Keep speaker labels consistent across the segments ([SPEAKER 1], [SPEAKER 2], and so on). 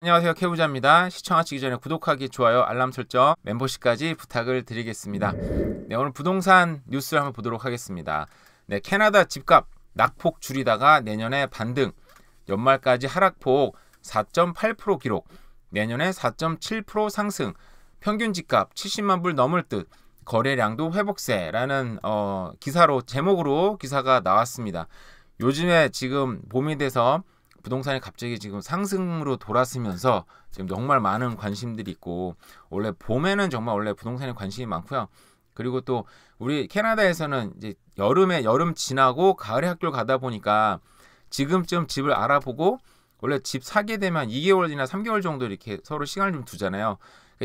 [SPEAKER 1] 안녕하세요, K부자입니다. 시청하시기 전에 구독하기, 좋아요, 알람 설정, 멤버십까지 부탁을 드리겠습니다. 네, 오늘 부동산 뉴스를 한번 보도록 하겠습니다. 네, 캐나다 집값 낙폭 줄이다가 내년에 반등, 연말까지 하락폭 4.8% 기록, 내년에 4.7% 상승, 평균 집값 70만 불 넘을 듯, 거래량도 회복세라는 기사로 제목으로 기사가 나왔습니다. 요즘에 지금 봄이 돼서 부동산이 갑자기 지금 상승으로 돌아서면서 지금 정말 많은 관심들이 있고, 원래 봄에는 정말 원래 부동산에 관심이 많고요. 그리고 또 우리 캐나다에서는 이제 여름 지나고 가을에 학교를 가다 보니까 지금쯤 집을 알아보고, 원래 집 사게 되면 2개월이나 3개월 정도 이렇게 서로 시간을 좀 두잖아요.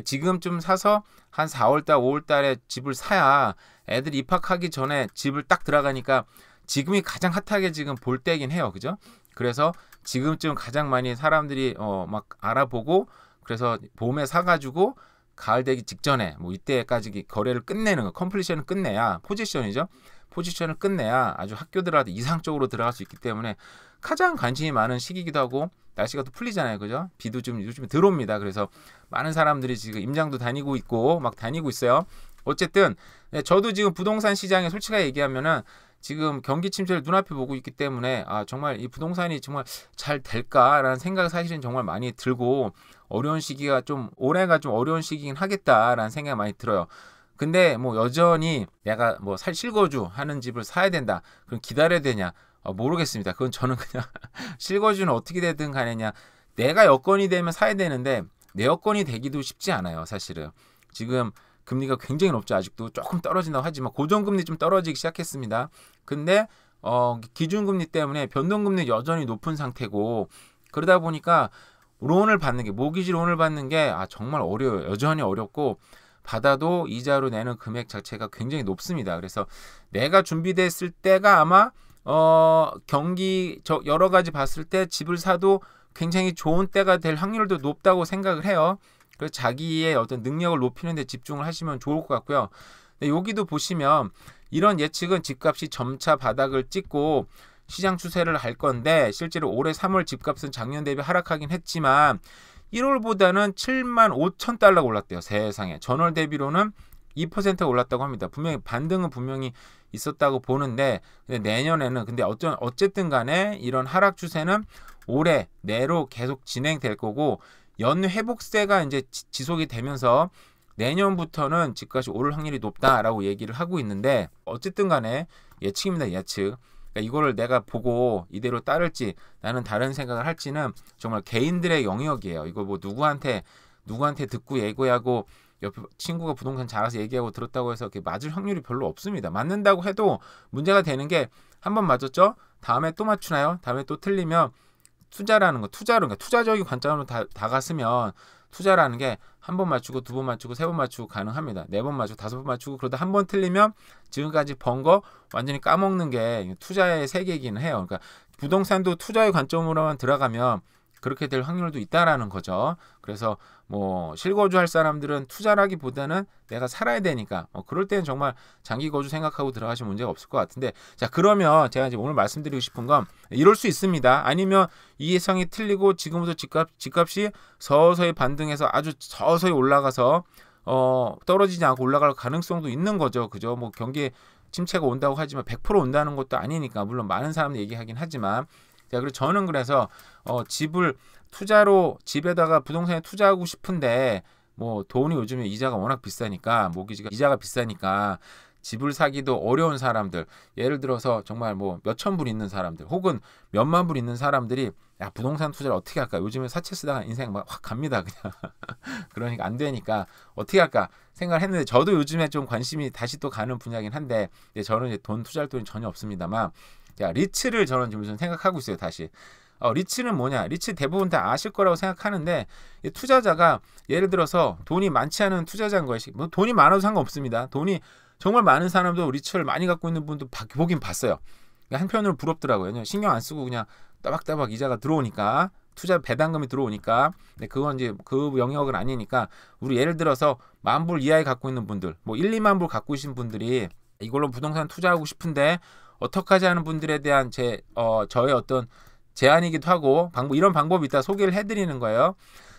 [SPEAKER 1] 지금쯤 사서 한 4월달 5월달에 집을 사야 애들 입학하기 전에 집을 딱 들어가니까 지금이 가장 핫하게 지금 볼 때긴 해요. 그죠? 그래서 지금쯤 가장 많이 사람들이 막 알아보고, 그래서 봄에 사가지고 가을 되기 직전에 뭐 이때까지 거래를 끝내는 거, 컴플리션을 끝내야 포지션이죠. 포지션을 끝내야 아주 학교 들어가도 이상적으로 들어갈 수 있기 때문에 가장 관심이 많은 시기이기도 하고, 날씨가 또 풀리잖아요. 그죠? 비도 좀 요즘에 들어옵니다. 그래서 많은 사람들이 지금 임장도 다니고 있고 막 다니고 있어요. 어쨌든 네, 저도 지금 부동산 시장에 솔직하게 얘기하면은 지금 경기 침체를 눈앞에 보고 있기 때문에 정말 이 부동산이 정말 잘 될까라는 생각이 사실은 정말 많이 들고, 어려운 시기가 좀 올해가 좀 어려운 시기긴 하겠다라는 생각이 많이 들어요. 근데 뭐 여전히 내가 뭐 실거주 하는 집을 사야 된다, 그럼 기다려야 되냐? 모르겠습니다. 그건 저는 그냥 실거주는 어떻게 되든 간에냐, 내가 여건이 되면 사야 되는데 내 여건이 되기도 쉽지 않아요. 사실은 지금 금리가 굉장히 높죠. 아직도 조금 떨어진다고 하지만 고정금리 좀 떨어지기 시작했습니다. 근데 기준금리 때문에 변동금리 여전히 높은 상태고, 그러다 보니까 론을 받는 게, 모기지 론을 받는 게 정말 어려워요. 여전히 어렵고, 받아도 이자로 내는 금액 자체가 굉장히 높습니다. 그래서 내가 준비됐을 때가 아마 경기 여러 가지 봤을 때 집을 사도 굉장히 좋은 때가 될 확률도 높다고 생각을 해요. 그래서 자기의 어떤 능력을 높이는 데 집중을 하시면 좋을 것 같고요. 여기도 보시면 이런 예측은 집값이 점차 바닥을 찍고 시장 추세를 할 건데, 실제로 올해 3월 집값은 작년 대비 하락하긴 했지만 1월보다는 7만 5천 달러가 올랐대요. 세상에. 전월 대비로는 2%가 올랐다고 합니다. 분명히 반등은 분명히 있었다고 보는데, 근데 내년에는 근데 어쨌든 간에 이런 하락 추세는 올해 내로 계속 진행될 거고, 연회복세가 이제 지속이 되면서 내년부터는 집값이 오를 확률이 높다라고 얘기를 하고 있는데, 어쨌든 간에 예측입니다. 예측. 그러니까 이거를 내가 보고 이대로 따를지 나는 다른 생각을 할지는 정말 개인들의 영역이에요. 이거 뭐 누구한테 듣고 얘기하고 옆에 친구가 부동산 잘해서 얘기하고 들었다고 해서 이렇게 맞을 확률이 별로 없습니다. 맞는다고 해도 문제가 되는 게, 한 번 맞았죠? 다음에 또 맞추나요? 다음에 또 틀리면 투자라는 거, 그러니까 투자적인 관점으로 다 갔으면 투자라는 게 한 번 맞추고 두 번 맞추고 세 번 맞추고 가능합니다. 네 번 맞추고 다섯 번 맞추고, 그러다 한 번 틀리면 지금까지 번 거 완전히 까먹는 게 투자의 세계이기는 해요. 그러니까 부동산도 투자의 관점으로만 들어가면 그렇게 될 확률도 있다라는 거죠. 그래서 뭐 실거주 할 사람들은 투자라기보다는 내가 살아야 되니까 그럴 때는 정말 장기 거주 생각하고 들어가시면 문제가 없을 것 같은데, 자, 그러면 제가 이제 오늘 말씀드리고 싶은 건 이럴 수 있습니다. 아니면 이 예상이 틀리고 지금부터 집값이 서서히 반등해서 아주 서서히 올라가서 떨어지지 않고 올라갈 가능성도 있는 거죠. 그죠? 뭐 경기 침체가 온다고 하지만 100% 온다는 것도 아니니까, 물론 많은 사람들이 얘기하긴 하지만. 자, 그리고 저는 그래서 집을 투자로, 집에다가 부동산에 투자하고 싶은데 뭐 돈이 요즘에 이자가 워낙 비싸니까, 모기지가 이자가 비싸니까 집을 사기도 어려운 사람들, 예를 들어서 정말 뭐 몇천 불 있는 사람들 혹은 몇만 불 있는 사람들이 부동산 투자를 어떻게 할까? 요즘에 사채 쓰다가 인생 막 확 갑니다. 그냥 그러니까 안 되니까 어떻게 할까 생각을 했는데, 저도 요즘에 좀 관심이 다시 또 가는 분야긴 한데, 저는 이제 돈 투자할 돈이 전혀 없습니다만, 자, 리츠를 저는 지금 생각하고 있어요. 다시. 리츠는 뭐냐? 리츠 대부분 다 아실 거라고 생각하는데, 투자자가 예를 들어서 돈이 많지 않은 투자자인 거예요. 뭐 돈이 많아도 상관없습니다. 돈이 정말 많은 사람도 리츠를 많이 갖고 있는 분도 보긴 봤어요. 한편으로 부럽더라고요. 신경 안 쓰고 그냥 따박따박 이자가 들어오니까, 투자 배당금이 들어오니까. 근데 그건 이제 그 영역은 아니니까, 우리 예를 들어서 10,000불 이하에 갖고 있는 분들, 뭐 1, 2만 불 갖고 계신 분들이 이걸로 부동산 투자하고 싶은데 어떡하지 하는 분들에 대한 저의 어떤 제안이기도 하고 이런 방법이 있다 소개를 해드리는 거예요.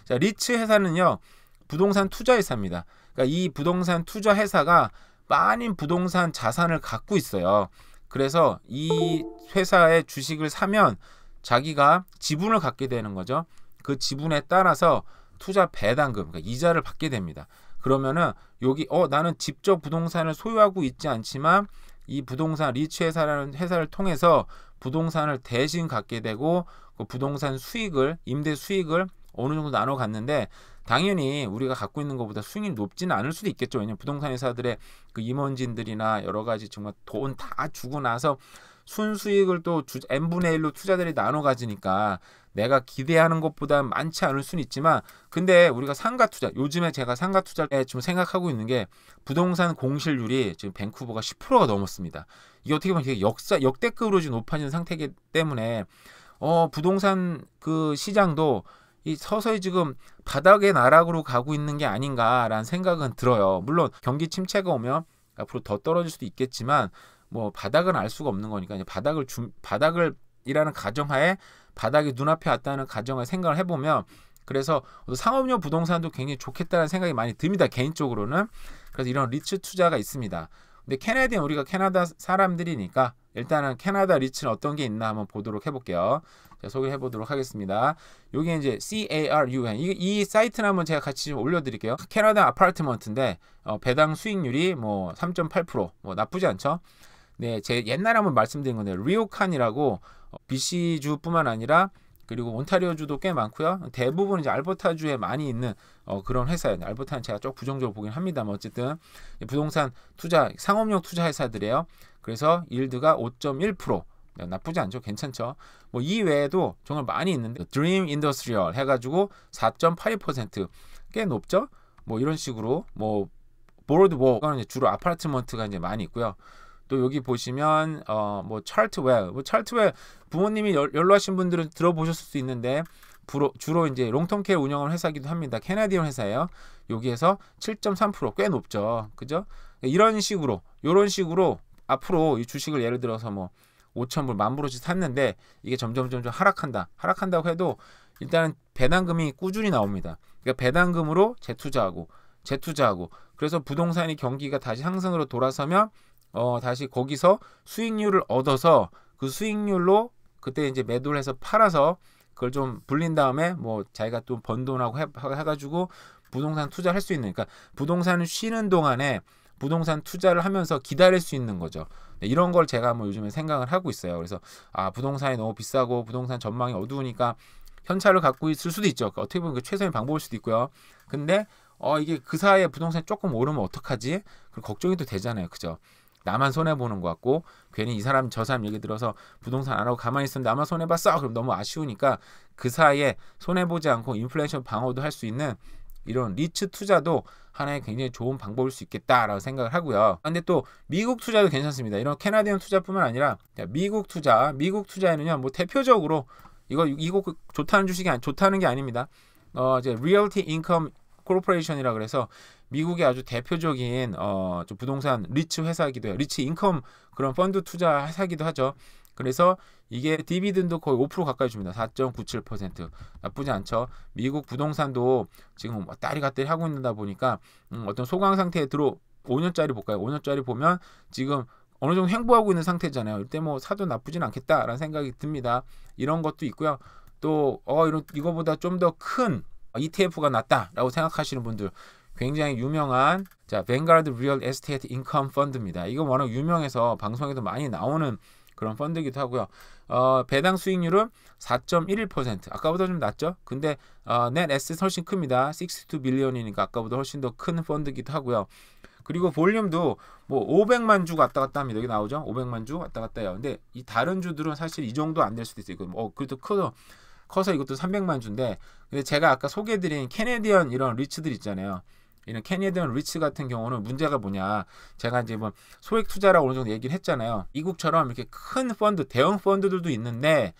[SPEAKER 1] 자, 리츠 회사는요 부동산 투자 회사입니다. 그러니까 이 부동산 투자 회사가 많은 부동산 자산을 갖고 있어요. 그래서 이 회사의 주식을 사면 자기가 지분을 갖게 되는 거죠. 그 지분에 따라서 투자 배당금, 그러니까 이자를 받게 됩니다. 그러면은 여기 나는 직접 부동산을 소유하고 있지 않지만 이 부동산 리츠 회사라는 회사를 통해서 부동산을 대신 갖게 되고 그 부동산 수익을 임대 수익을 어느 정도 나눠 갔는데 당연히 우리가 갖고 있는 것보다 수익이 높지는 않을 수도 있겠죠. 왜냐면 부동산 회사들의 그 임원진들이나 여러 가지 정말 돈 다 주고 나서 순수익을 또 n분의 1로 투자들이 나눠 가지니까 내가 기대하는 것보다 많지 않을 수는 있지만 근데 우리가 상가 투자 요즘에 제가 상가 투자에 좀 생각하고 있는 게 부동산 공실률이 지금 밴쿠버가 10%가 넘었습니다. 이게 어떻게 보면 되게 역대급으로 지금 높아진 상태이기 때문에 부동산 그 시장도 이 서서히 지금 바닥의 나락으로 가고 있는 게 아닌가라는 생각은 들어요. 물론 경기 침체가 오면 앞으로 더 떨어질 수도 있겠지만 뭐 바닥은 알 수가 없는 거니까 바닥을 이라는 가정하에 바닥이 눈앞에 왔다는 가정을 생각을 해보면 그래서 상업용 부동산도 굉장히 좋겠다는 생각이 많이 듭니다. 개인적으로는. 그래서 이런 리츠 투자가 있습니다. 근데 우리가 캐나다 사람들이니까 일단은 캐나다 리츠는 어떤 게 있나 한번 보도록 해볼게요. 제가 소개해 보도록 하겠습니다. 여기 이제 CARUN 이 사이트는 한번 제가 같이 좀 올려드릴게요. 캐나다 아파트먼트인데 배당 수익률이 뭐 3.8% 뭐 나쁘지 않죠. 네, 제 옛날에 한번 말씀드린 건데 리오칸이라고 BC주뿐만 아니라 그리고 온타리오주도 꽤 많고요. 대부분 이제 알버타주에 많이 있는 그런 회사예요. 알버타는 제가 좀 부정적으로 보긴 합니다만 어쨌든 부동산 투자 상업용 투자 회사들이에요. 그래서 일드가 5.1% 나쁘지 않죠. 괜찮죠. 뭐 이 외에도 정말 많이 있는데 드림 인더스트리얼 해가지고 4.82% 꽤 높죠. 뭐 이런 식으로 뭐 보로드워크는 주로 아파트먼트가 이제 많이 있고요. 또 여기 보시면 뭐 차트웰 부모님이 연로하신 분들은 들어보셨을 수 있는데 주로 이제 롱텀케어 운영하는 회사이기도 합니다. 캐나디언 회사예요. 여기에서 7.3%꽤 높죠. 그죠? 이런 식으로 앞으로 이 주식을 예를 들어서 뭐 5,000불, 10,000불어치 샀는데 이게 점점 하락한다고 해도 일단은 배당금이 꾸준히 나옵니다. 그러니까 배당금으로 재투자하고 그래서 부동산이 경기가 다시 상승으로 돌아서면 다시 거기서 수익률을 얻어서 그 수익률로 그때 이제 매도를 해서 팔아서 그걸 좀 불린 다음에 뭐 자기가 또 번 돈하고 해가지고 부동산 투자를 할 수 있는 그러니까 부동산을 쉬는 동안에 부동산 투자를 하면서 기다릴 수 있는 거죠. 네, 이런 걸 제가 뭐 요즘에 생각을 하고 있어요. 그래서 부동산이 너무 비싸고 부동산 전망이 어두우니까 현찰을 갖고 있을 수도 있죠. 어떻게 보면 그 최선의 방법일 수도 있고요. 근데 이게 그 사이에 부동산이 조금 오르면 어떡하지? 그 걱정이 또 되잖아요. 그죠? 나만 손해보는 것 같고 괜히 이 사람 저 사람 얘기 들어서 부동산 안 하고 가만히 있으면 나만 손해봤어 그럼 너무 아쉬우니까 그 사이에 손해보지 않고 인플레이션 방어도 할 수 있는 이런 리츠 투자도 하나의 굉장히 좋은 방법일 수 있겠다라고 생각을 하고요. 근데 또 미국 투자도 괜찮습니다. 이런 캐나디언 투자뿐만 아니라 미국 투자에는요 뭐 대표적으로 이거 좋다는 좋다는 게 아닙니다. 이제 리얼티 인컴 코퍼레이션이라 그래서 미국의 아주 대표적인 좀 부동산 리츠 회사이기도 해요. 리츠 인컴 그런 펀드 투자 회사이기도 하죠. 그래서 이게 디비든도 거의 5% 가까이 줍니다. 4.97% 나쁘지 않죠. 미국 부동산도 지금 왔다리 갔다리 하고 있다 보니까 어떤 소강 상태에 5년짜리 볼까요? 5년짜리 보면 지금 어느 정도 횡보하고 있는 상태잖아요. 이때 뭐 사도 나쁘진 않겠다라는 생각이 듭니다. 이런 것도 있고요. 또 이거보다 좀 더 큰 ETF가 낫다라고 생각하시는 분들 굉장히 유명한 뱅가드 리얼 에스테이트 인컴 펀드입니다. 이거 워낙 유명해서 방송에도 많이 나오는 그런 펀드이기도 하고요. 배당 수익률은 4.11%. 아까보다 좀 낮죠? 근데 넷 에셋 훨씬 큽니다. 62 빌리언이니까 아까보다 훨씬 더 큰 펀드이기도 하고요. 그리고 볼륨도 뭐 500만 주 왔다 갔다 합니다. 여기 나오죠? 500만 주 왔다 갔다 해요. 근데 이 다른 주들은 사실 이 정도 안 될 수도 있어요. 그래도 커서 이것도 300만 주인데 근데 제가 아까 소개해드린 캐네디언 이런 리츠들 있잖아요. 이런 캐네디언 리츠 같은 경우는 문제가 뭐냐 제가 이제 뭐 소액 투자라고 어느 정도 얘기를 했잖아요. 미국처럼 이렇게 큰 펀드 대형 펀드들도 있는데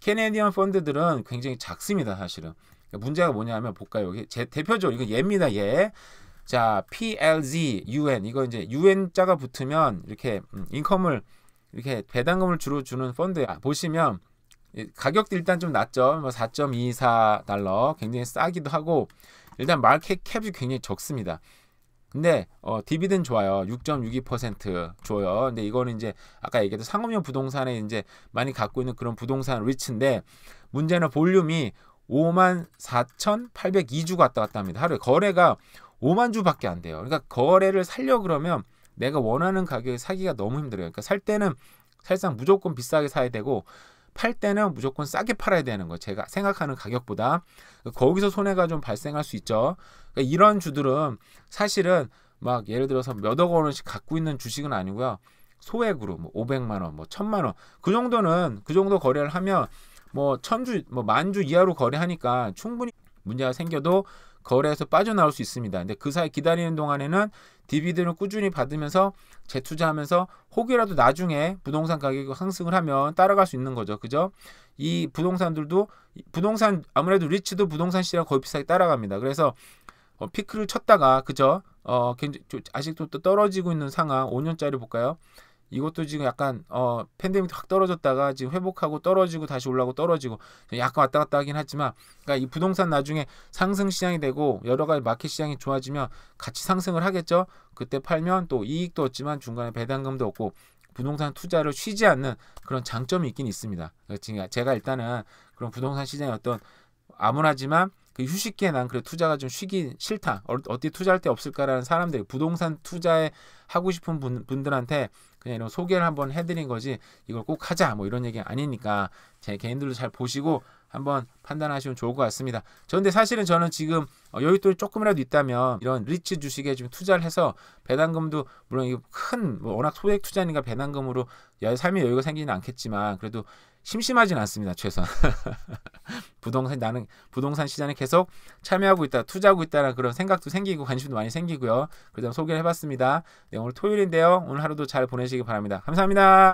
[SPEAKER 1] 캐네디언 펀드들은 굉장히 작습니다. 사실은 문제가 뭐냐면 볼까요? 여기 제 대표적으로 이거 얘입니다. 얘. 자 PLZ UN 이거 이제 UN 자가 붙으면 이렇게 인컴을 이렇게 배당금을 주로 주는 펀드야. 보시면 가격도 일단 좀 낮죠. 뭐 4.24달러 굉장히 싸기도 하고 일단 마켓 캡이 굉장히 적습니다. 근데 디비든 좋아요. 6.62% 줘요. 근데 이거는 이제 아까 얘기했던 상업용 부동산에 이제 많이 갖고 있는 그런 부동산 리츠인데 문제는 볼륨이 54,802주가 왔다 갔다 합니다. 하루에 거래가 5만 주밖에 안 돼요. 그러니까 거래를 살려 그러면 내가 원하는 가격에 사기가 너무 힘들어요. 그러니까 살 때는 사실상 무조건 비싸게 사야 되고 팔 때는 무조건 싸게 팔아야 되는 거예요. 제가 생각하는 가격보다. 거기서 손해가 좀 발생할 수 있죠. 그러니까 이런 주들은 사실은 막 예를 들어서 몇억 원씩 갖고 있는 주식은 아니고요. 소액으로 뭐 500만 원, 뭐 1000만 원. 그 정도 거래를 하면 뭐 1000주, 뭐 10,000주 이하로 거래하니까 충분히 문제가 생겨도 거래에서 빠져나올 수 있습니다. 근데 그 사이 기다리는 동안에는 디비den드를 꾸준히 받으면서 재투자하면서 혹이라도 나중에 부동산 가격이 상승을 하면 따라갈 수 있는 거죠. 그죠? 이 부동산들도 부동산 아무래도 리츠도 부동산 시장 거의 비슷하게 따라갑니다. 그래서 피크를 쳤다가 그죠? 아직도 또 떨어지고 있는 상황 5년짜리 볼까요? 이것도 지금 약간 팬데믹 확 떨어졌다가 지금 회복하고 떨어지고 다시 올라오고 떨어지고 약간 왔다 갔다 하긴 하지만 그러니까 이 부동산 나중에 상승 시장이 되고 여러 가지 마켓 시장이 좋아지면 같이 상승을 하겠죠. 그때 팔면 또 이익도 얻지만 중간에 배당금도 얻고 부동산 투자를 쉬지 않는 그런 장점이 있긴 있습니다. 제가 일단은 그런 부동산 시장의 어떤 암울하지만 그 휴식기에 난 그래 투자가 좀 쉬기 싫다. 어디 투자할 데 없을까라는 사람들 부동산 투자에 하고 싶은 분들한테 그냥 이런 소개를 한번 해드린 거지 이걸 꼭 하자 뭐 이런 얘기 아니니까 제 개인들도 잘 보시고 한번 판단하시면 좋을 것 같습니다. 근데 사실은 저는 지금 여윳돈이 조금이라도 있다면 이런 리츠 주식에 좀 투자를 해서 배당금도 물론 이거 큰 워낙 소액 투자니까 배당금으로 삶의 여유가 생기지는 않겠지만 그래도 심심하진 않습니다. 최소한 나는 부동산 시장에 계속 참여하고 있다, 투자하고 있다는 그런 생각도 생기고 관심도 많이 생기고요. 그래서 소개를 해봤습니다. 네, 오늘 토요일인데요. 오늘 하루도 잘 보내시기 바랍니다. 감사합니다.